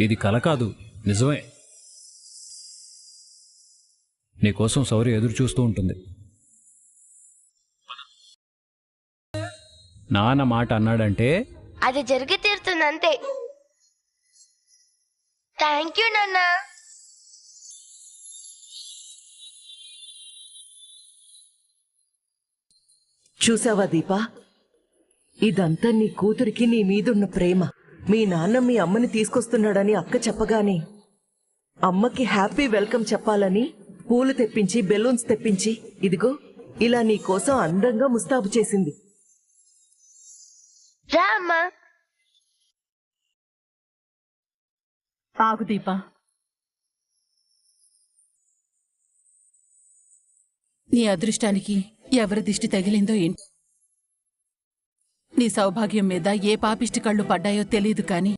ఇది కల కాదు, నిజమే. నీకోసం శౌర్య ఎదురు చూస్తూ ఉంటుంది. నాన్న మాట అన్నాడంటే అది జరిగి తీరుతుంది అంతే. థ్యాంక్ యూ నాన్న. చూసావా దీపా, ఇదంతా నీ కూతురికి నీ మీదున్న ప్రేమ. మీ నాన్న మీ అమ్మని తీసుకొస్తున్నాడని అక్క చెప్పగానే అమ్మకి హ్యాపీ వెల్కమ్ చెప్పాలని పూలు తెప్పించి బెలూన్స్ తెప్పించి ఇదిగో ఇలా నీ కోసం అందంగా ముస్తాబు చేసింది. రా అమ్మా. ఆగు దీపా, నీ అదృష్టానికి ఎవరి దిష్టి తగిలిందో ఏంటి? నీ సౌభాగ్యం మీద ఏ పాపిష్టి కళ్ళు పడ్డాయో తెలీదు కాని